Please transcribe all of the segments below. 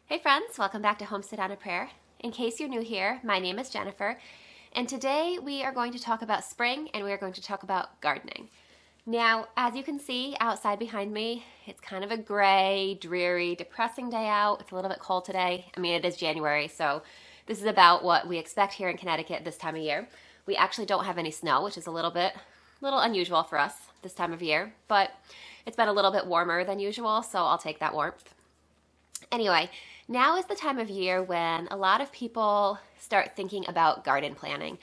Hey friends, welcome back to Homestead on a Prayer. In case you're new here, my name is Jennifer, and today we are going to talk about spring and we are going to talk about gardening. Now, as you can see outside behind me, it's kind of a gray, dreary, depressing day out. It's a little bit cold today. I mean, it is January, so this is about what we expect here in Connecticut this time of year. We actually don't have any snow, which is a little unusual for us this time of year, but it's been a little bit warmer than usual, so I'll take that warmth. Anyway, now is the time of year when a lot of people start thinking about garden planting.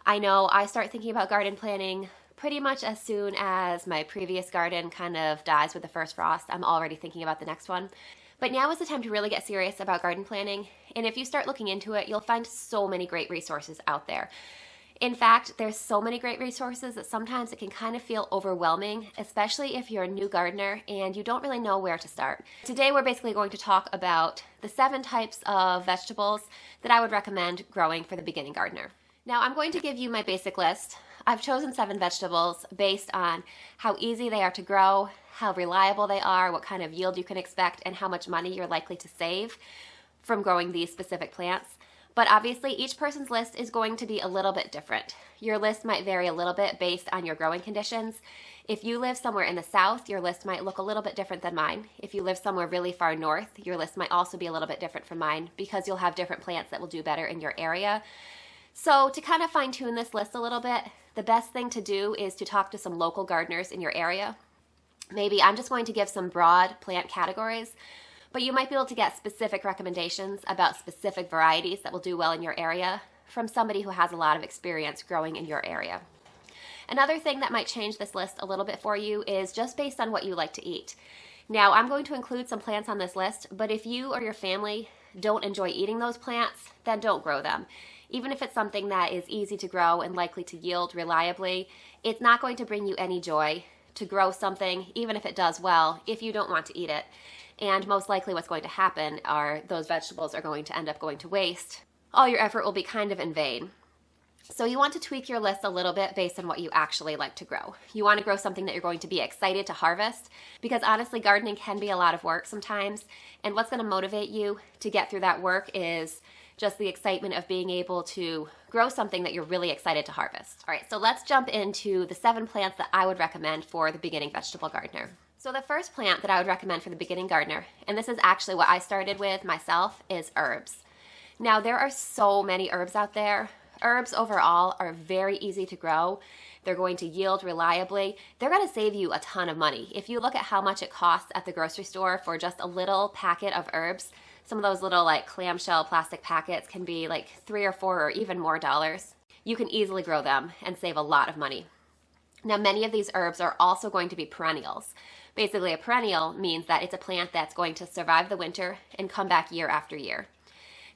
I know I start thinking about garden planting pretty much as soon as my previous garden kind of dies with the first frost. I'm already thinking about the next one. But now is the time to really get serious about garden planting. And if you start looking into it, you'll find so many great resources out there. In fact, there's so many great resources that sometimes it can kind of feel overwhelming, especially if you're a new gardener and you don't really know where to start. Today we're basically going to talk about the 7 types of vegetables that I would recommend growing for the beginning gardener. Now I'm going to give you my basic list. I've chosen 7 vegetables based on how easy they are to grow, how reliable they are, what kind of yield you can expect, and how much money you're likely to save from growing these specific plants. But obviously each person's list is going to be a little bit different. Your list might vary a little bit based on your growing conditions. If you live somewhere in the south, your list might look a little bit different than mine. If you live somewhere really far north, your list might also be a little bit different from mine because you'll have different plants that will do better in your area. So to kind of fine tune this list a little bit, the best thing to do is to talk to some local gardeners in your area. Maybe I'm just going to give some broad plant categories, but you might be able to get specific recommendations about specific varieties that will do well in your area from somebody who has a lot of experience growing in your area. Another thing that might change this list a little bit for you is just based on what you like to eat. Now, I'm going to include some plants on this list, but if you or your family don't enjoy eating those plants, then don't grow them. Even if it's something that is easy to grow and likely to yield reliably, it's not going to bring you any joy to grow something, even if it does well, if you don't want to eat it. And most likely what's going to happen are those vegetables are going to end up going to waste. All your effort will be kind of in vain. So you want to tweak your list a little bit based on what you actually like to grow. You want to grow something that you're going to be excited to harvest, because honestly, gardening can be a lot of work sometimes. And what's going to motivate you to get through that work is just the excitement of being able to grow something that you're really excited to harvest. All right, so let's jump into the 7 plants that I would recommend for the beginning vegetable gardener. So the first plant that I would recommend for the beginning gardener, and this is actually what I started with myself, is herbs. Now there are so many herbs out there. Herbs overall are very easy to grow. They're going to yield reliably. They're going to save you a ton of money. If you look at how much it costs at the grocery store for just a little packet of herbs, some of those little like clamshell plastic packets can be like $3 or $4 or even more dollars. You can easily grow them and save a lot of money. Now many of these herbs are also going to be perennials. Basically, a perennial means that it's a plant that's going to survive the winter and come back year after year.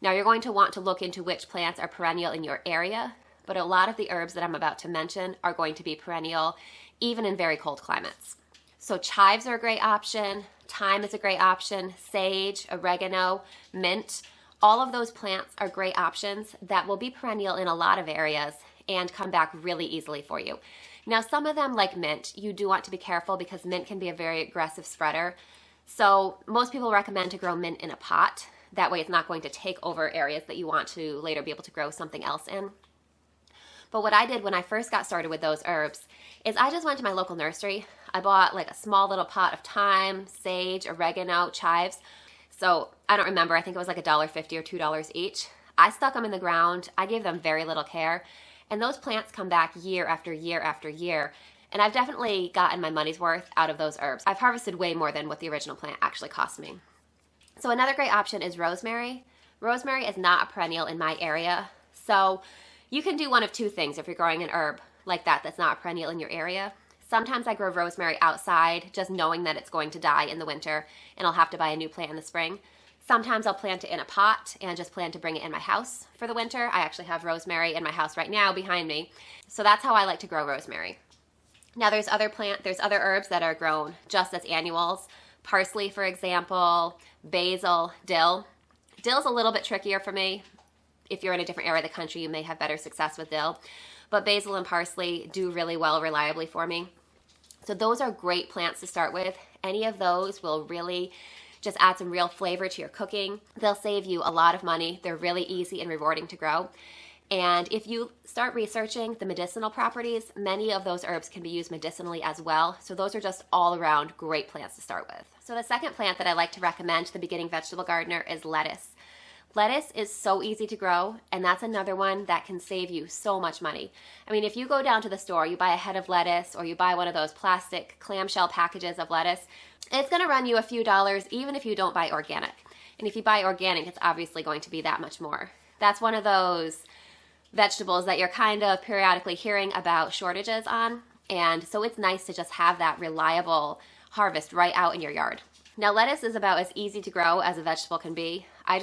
Now, you're going to want to look into which plants are perennial in your area, but a lot of the herbs that I'm about to mention are going to be perennial, even in very cold climates. So chives are a great option, thyme is a great option, sage, oregano, mint. All of those plants are great options that will be perennial in a lot of areas and come back really easily for you. Now, some of them, like mint, you do want to be careful because mint can be a very aggressive spreader. So most people recommend to grow mint in a pot. That way it's not going to take over areas that you want to later be able to grow something else in. But what I did when I first got started with those herbs is I just went to my local nursery. I bought like a small little pot of thyme, sage, oregano, chives. So I don't remember, I think it was like $1.50 or $2 each. I stuck them in the ground. I gave them very little care. And those plants come back year after year after year. And I've definitely gotten my money's worth out of those herbs. I've harvested way more than what the original plant actually cost me. So another great option is rosemary. Rosemary is not a perennial in my area. So you can do one of 2 things if you're growing an herb like that that's not a perennial in your area. Sometimes I grow rosemary outside, just knowing that it's going to die in the winter and I'll have to buy a new plant in the spring. Sometimes I'll plant it in a pot and just plan to bring it in my house for the winter. I actually have rosemary in my house right now behind me. So that's how I like to grow rosemary. Now there's other herbs that are grown just as annuals. Parsley, for example, basil, dill. Dill's a little bit trickier for me. If you're in a different area of the country, you may have better success with dill. But basil and parsley do really well reliably for me. So those are great plants to start with. Any of those will really just add some real flavor to your cooking. They'll save you a lot of money. They're really easy and rewarding to grow. And if you start researching the medicinal properties, many of those herbs can be used medicinally as well. So those are just all around great plants to start with. So the second plant that I like to recommend to the beginning vegetable gardener is lettuce. Lettuce is so easy to grow, and that's another one that can save you so much money. I mean, if you go down to the store, you buy a head of lettuce, or you buy one of those plastic clamshell packages of lettuce, it's gonna run you a few dollars even if you don't buy organic. And if you buy organic, it's obviously going to be that much more. That's one of those vegetables that you're kind of periodically hearing about shortages on, and so it's nice to just have that reliable harvest right out in your yard. Now, lettuce is about as easy to grow as a vegetable can be. I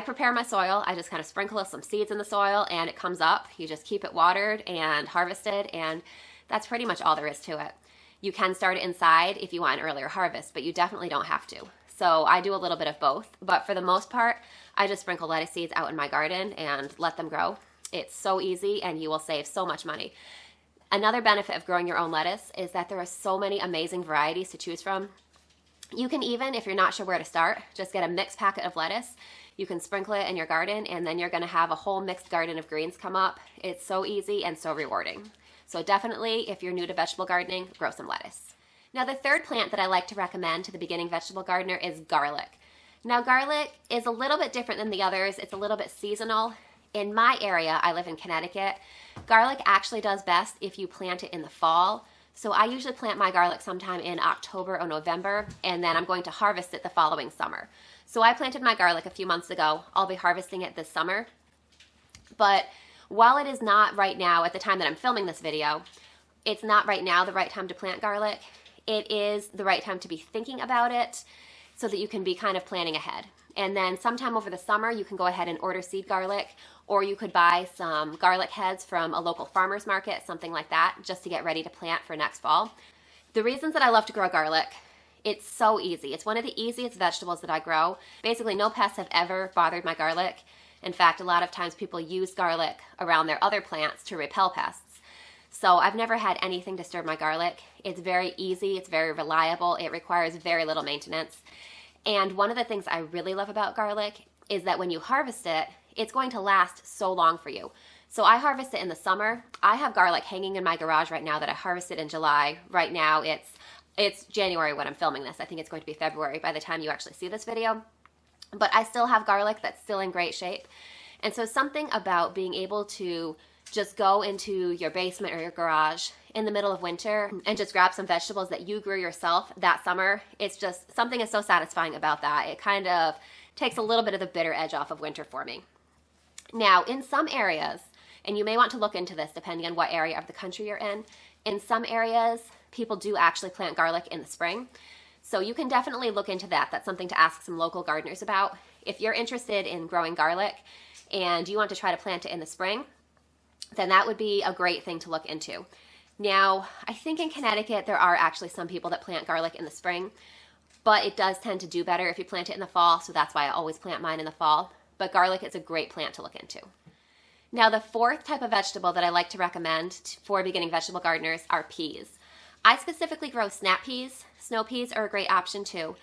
prepare my soil. I just kind of sprinkle some seeds in the soil and it comes up. You just keep it watered and harvested, and that's pretty much all there is to it. You can start it inside if you want an earlier harvest, but you definitely don't have to. So I do a little bit of both, but for the most part, I just sprinkle lettuce seeds out in my garden and let them grow. It's so easy and you will save so much money. Another benefit of growing your own lettuce is that there are so many amazing varieties to choose from. You can even, if you're not sure where to start, just get a mixed packet of lettuce. You can sprinkle it in your garden, and then you're gonna have a whole mixed garden of greens come up. It's so easy and so rewarding. So definitely, if you're new to vegetable gardening, grow some lettuce. Now, the third plant that I like to recommend to the beginning vegetable gardener is garlic. Now, garlic is a little bit different than the others. It's a little bit seasonal. In my area, I live in Connecticut, garlic actually does best if you plant it in the fall. So I usually plant my garlic sometime in October or November, and then I'm going to harvest it the following summer. So I planted my garlic a few months ago. I'll be harvesting it this summer. But while it is not right now, at the time that I'm filming this video, it's not right now the right time to plant garlic. It is the right time to be thinking about it so that you can be kind of planning ahead. And then sometime over the summer, you can go ahead and order seed garlic, or you could buy some garlic heads from a local farmer's market, something like that, just to get ready to plant for next fall. The reasons that I love to grow garlic, it's so easy. It's one of the easiest vegetables that I grow. Basically, no pests have ever bothered my garlic. In fact, a lot of times people use garlic around their other plants to repel pests. So I've never had anything disturb my garlic. It's very easy, it's very reliable, it requires very little maintenance. And one of the things I really love about garlic is that when you harvest it, it's going to last so long for you. So I harvest it in the summer. I have garlic hanging in my garage right now that I harvested in July. Right now it's January when I'm filming this. I think it's going to be February by the time you actually see this video. But I still have garlic that's still in great shape. And so something about being able to just go into your basement or your garage in the middle of winter and just grab some vegetables that you grew yourself that summer, it's just something is so satisfying about that. It kind of takes a little bit of the bitter edge off of winter for me. Now, in some areas, and you may want to look into this depending on what area of the country you're in some areas, people do actually plant garlic in the spring. So you can definitely look into that. That's something to ask some local gardeners about. If you're interested in growing garlic and you want to try to plant it in the spring, then that would be a great thing to look into. Now, I think in Connecticut there are actually some people that plant garlic in the spring, but it does tend to do better if you plant it in the fall, so that's why I always plant mine in the fall. But garlic is a great plant to look into. Now, the fourth type of vegetable that I like to recommend for beginning vegetable gardeners are peas. I specifically grow snap peas. Snow peas are a great option too.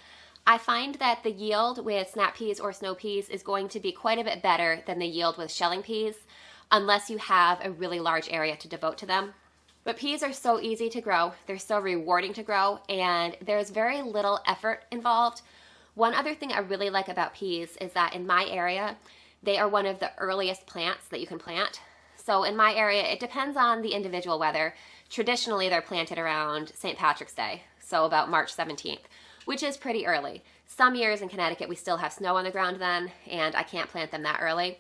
I find that the yield with snap peas or snow peas is going to be quite a bit better than the yield with shelling peas, unless you have a really large area to devote to them. But peas are so easy to grow, they're so rewarding to grow, and there's very little effort involved. One other thing I really like about peas is that in my area, they are one of the earliest plants that you can plant. So in my area, it depends on the individual weather. Traditionally, they're planted around St. Patrick's Day, so about March 17th, which is pretty early. Some years in Connecticut, we still have snow on the ground then, and I can't plant them that early.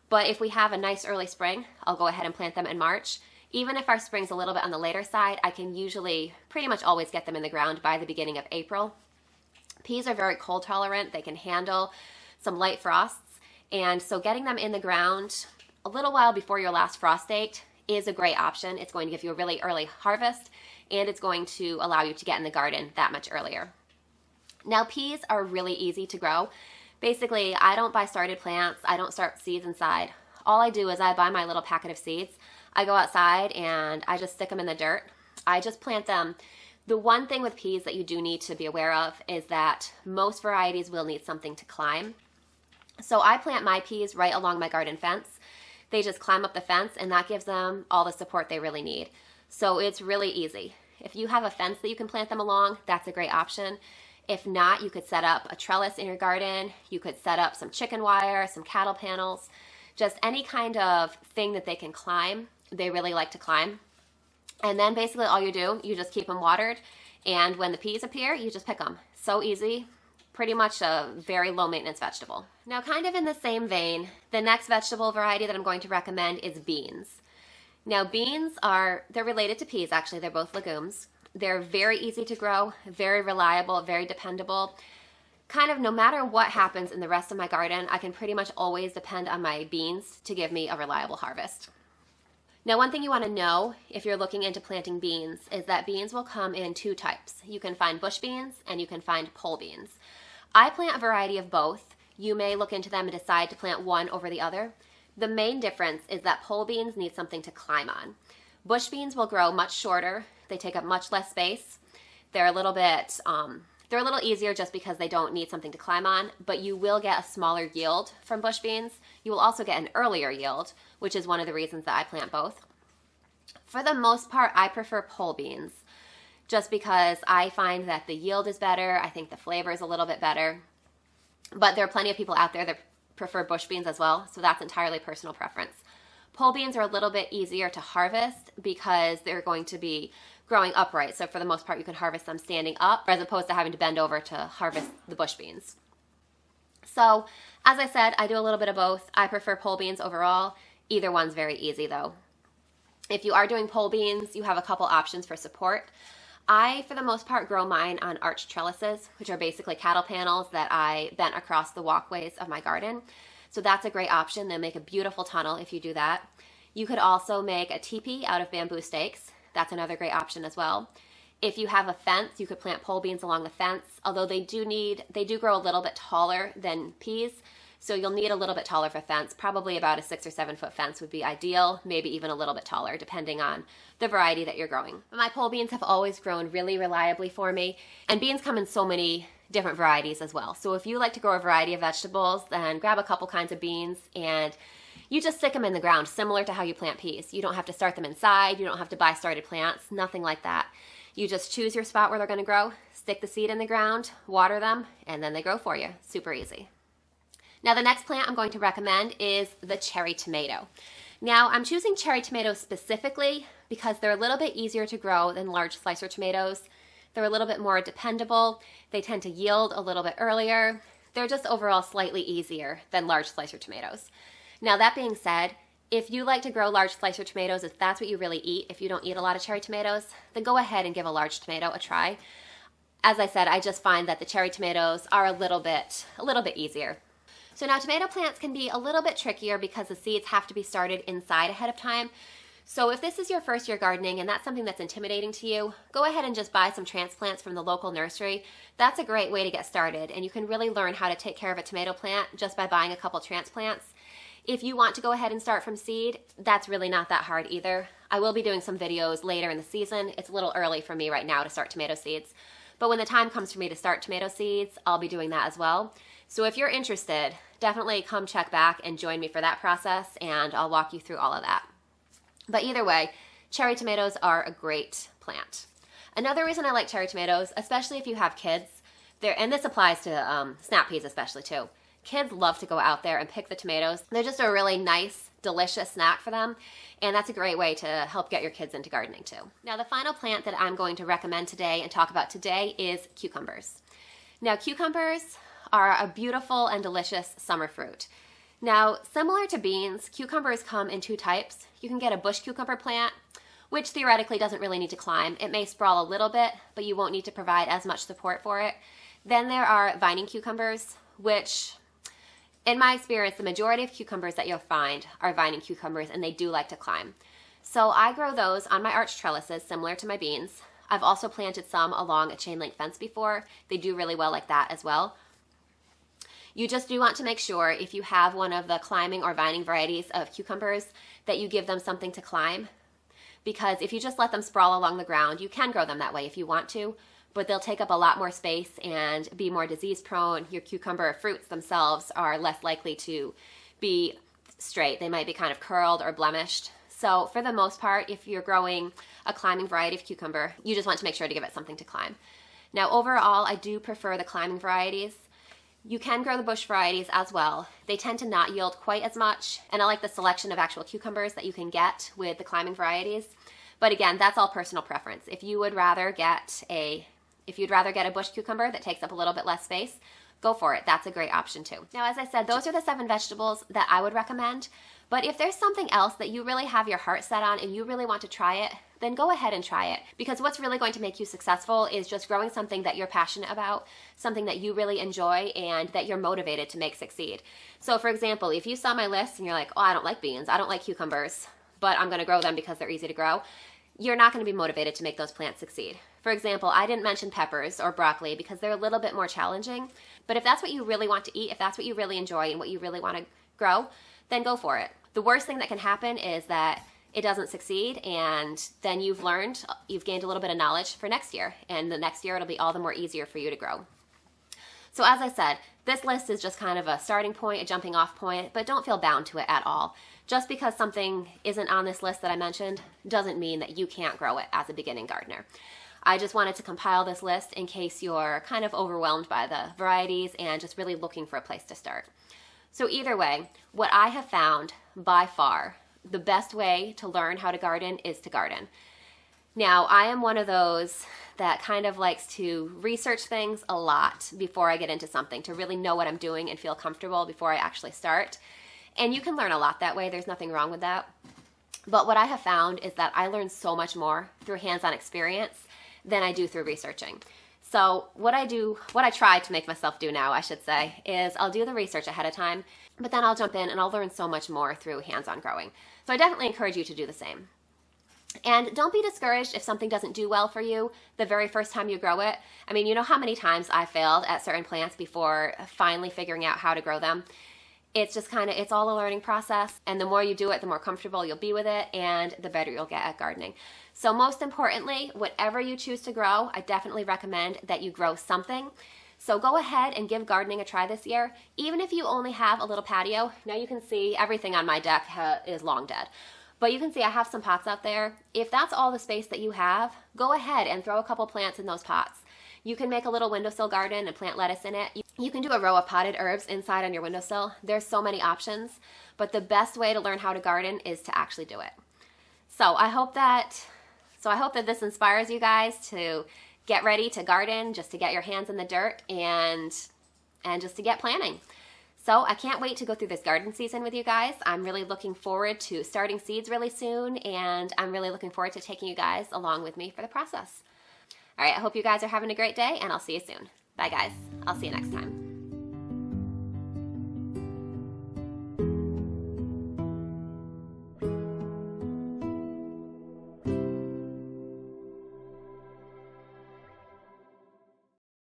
But if we have a nice early spring, I'll go ahead and plant them in March. Even if our spring's a little bit on the later side, I can usually pretty much always get them in the ground by the beginning of April. Peas are very cold tolerant. They can handle some light frosts. And so getting them in the ground a little while before your last frost date is a great option. It's going to give you a really early harvest, and it's going to allow you to get in the garden that much earlier. Now, peas are really easy to grow. Basically, I don't buy started plants. I don't start seeds inside. All I do is I buy my little packet of seeds. I go outside and I just stick them in the dirt. I just plant them The one thing with peas that you do need to be aware of is that most varieties will need something to climb. So I plant my peas right along my garden fence. They just climb up the fence, and that gives them all the support they really need. So it's really easy. If you have a fence that you can plant them along, that's a great option. If not, you could set up a trellis in your garden. You could set up some chicken wire, some cattle panels, just any kind of thing that they can climb. They really like to climb. And then basically all you do, you just keep them watered. And when the peas appear, you just pick them. So easy. Pretty much a very low maintenance vegetable. Now, kind of in the same vein, the next vegetable variety that I'm going to recommend is beans. Now, beans they're related to peas actually. They're both legumes. They're very easy to grow, very reliable, very dependable. Kind of no matter what happens in the rest of my garden, I can pretty much always depend on my beans to give me a reliable harvest. Now, one thing you want to know if you're looking into planting beans is that beans will come in two types. You can find bush beans and you can find pole beans. I plant a variety of both. You may look into them and decide to plant one over the other. The main difference is that pole beans need something to climb on. Bush beans will grow much shorter. They take up much less space. They're a little easier just because they don't need something to climb on, but you will get a smaller yield from bush beans. You will also get an earlier yield, which is one of the reasons that I plant both. For the most part, I prefer pole beans just because I find that the yield is better. I think the flavor is a little bit better, but there are plenty of people out there that prefer bush beans as well, so that's entirely personal preference. Pole beans are a little bit easier to harvest because they're going to be growing upright. So for the most part, you can harvest them standing up as opposed to having to bend over to harvest the bush beans. So as I said, I do a little bit of both. I prefer pole beans overall. Either one's very easy though. If you are doing pole beans, you have a couple options for support. I, for the most part, grow mine on arched trellises, which are basically cattle panels that I bent across the walkways of my garden. So that's a great option. They'll make a beautiful tunnel if you do that. You could also make a teepee out of bamboo stakes. That's another great option as well. If you have a fence, you could plant pole beans along the fence, although they do grow a little bit taller than peas. So you'll need a little bit taller of a fence. Probably about a 6 or 7 foot fence would be ideal, maybe even a little bit taller depending on the variety that you're growing. But my pole beans have always grown really reliably for me, and beans come in so many different varieties as well. So if you like to grow a variety of vegetables, then grab a couple kinds of beans and you just stick them in the ground, similar to how you plant peas. You don't have to start them inside, you don't have to buy started plants, nothing like that. You just choose your spot where they're going to grow, stick the seed in the ground, water them, and then they grow for you. Super easy. Now the next plant I'm going to recommend is the cherry tomato. Now I'm choosing cherry tomatoes specifically because they're a little bit easier to grow than large slicer tomatoes. They're a little bit more dependable. They tend to yield a little bit earlier. They're just overall slightly easier than large slicer tomatoes. Now that being said, if you like to grow large slicer tomatoes, if that's what you really eat, if you don't eat a lot of cherry tomatoes, then go ahead and give a large tomato a try. As I said, I just find that the cherry tomatoes are a little bit easier. So now tomato plants can be a little bit trickier because the seeds have to be started inside ahead of time. So if this is your first year gardening and that's something that's intimidating to you, go ahead and just buy some transplants from the local nursery. That's a great way to get started, and you can really learn how to take care of a tomato plant just by buying a couple transplants. If you want to go ahead and start from seed, that's really not that hard either. I will be doing some videos later in the season. It's a little early for me right now to start tomato seeds, but when the time comes for me to start tomato seeds, I'll be doing that as well. So if you're interested, definitely come check back and join me for that process, and I'll walk you through all of that. But either way, cherry tomatoes are a great plant. Another reason I like cherry tomatoes, especially if you have kids, and this applies to snap peas especially too. Kids love to go out there and pick the tomatoes. They're just a really nice, delicious snack for them, and that's a great way to help get your kids into gardening too. Now the final plant that I'm going to recommend today and talk about today is cucumbers. Now cucumbers are a beautiful and delicious summer fruit. Now, similar to beans, cucumbers come in two types. You can get a bush cucumber plant, which theoretically doesn't really need to climb. It may sprawl a little bit, but you won't need to provide as much support for it. Then there are vining cucumbers, which, in my experience, the majority of cucumbers that you'll find are vining cucumbers, and they do like to climb. So I grow those on my arch trellises, similar to my beans. I've also planted some along a chain link fence before. They do really well like that as well. You just do want to make sure if you have one of the climbing or vining varieties of cucumbers that you give them something to climb, because if you just let them sprawl along the ground, you can grow them that way if you want to, but they'll take up a lot more space and be more disease prone. Your cucumber fruits themselves are less likely to be straight. They might be kind of curled or blemished. So for the most part, if you're growing a climbing variety of cucumber, you just want to make sure to give it something to climb. Now overall, I do prefer the climbing varieties. You can grow the bush varieties as well. They tend to not yield quite as much, and I like the selection of actual cucumbers that you can get with the climbing varieties. But again, that's all personal preference. If you'd rather get a bush cucumber that takes up a little bit less space, go for it. That's a great option too. Now, as I said, those are the 7 vegetables that I would recommend. But if there's something else that you really have your heart set on and you really want to try it, then go ahead and try it. Because what's really going to make you successful is just growing something that you're passionate about, something that you really enjoy and that you're motivated to make succeed. So for example, if you saw my list and you're like, oh, I don't like beans, I don't like cucumbers, but I'm gonna grow them because they're easy to grow, you're not gonna be motivated to make those plants succeed. For example, I didn't mention peppers or broccoli because they're a little bit more challenging, but if that's what you really want to eat, if that's what you really enjoy and what you really wanna grow, then go for it. The worst thing that can happen is that it doesn't succeed, and then you've gained a little bit of knowledge for next year, and the next year it'll be all the more easier for you to grow. So as I said, this list is just kind of a starting point, a jumping off point, but don't feel bound to it at all. Just because something isn't on this list that I mentioned doesn't mean that you can't grow it as a beginning gardener. I just wanted to compile this list in case you're kind of overwhelmed by the varieties and just really looking for a place to start. So either way, what I have found by far the best way to learn how to garden is to garden. Now, I am one of those that kind of likes to research things a lot before I get into something, to really know what I'm doing and feel comfortable before I actually start. And you can learn a lot that way. There's nothing wrong with that. But what I have found is that I learn so much more through hands-on experience than I do through researching. So what I try to make myself do now, I should say, is I'll do the research ahead of time, but then I'll jump in and I'll learn so much more through hands-on growing. So I definitely encourage you to do the same. And don't be discouraged if something doesn't do well for you the very first time you grow it. I mean, you know how many times I failed at certain plants before finally figuring out how to grow them? It's just it's all a learning process, and the more you do it, the more comfortable you'll be with it, and the better you'll get at gardening. So most importantly, whatever you choose to grow, I definitely recommend that you grow something. So go ahead and give gardening a try this year, even if you only have a little patio. Now you can see everything on my deck is long dead. But you can see I have some pots out there. If that's all the space that you have, go ahead and throw a couple plants in those pots. You can make a little windowsill garden and plant lettuce in it. You can do a row of potted herbs inside on your windowsill. There's so many options, but the best way to learn how to garden is to actually do it. So I hope that this inspires you guys to get ready to garden, just to get your hands in the dirt and just to get planting. So I can't wait to go through this garden season with you guys. I'm really looking forward to starting seeds really soon, and I'm really looking forward to taking you guys along with me for the process. All right, I hope you guys are having a great day, and I'll see you soon. Bye guys, I'll see you next time.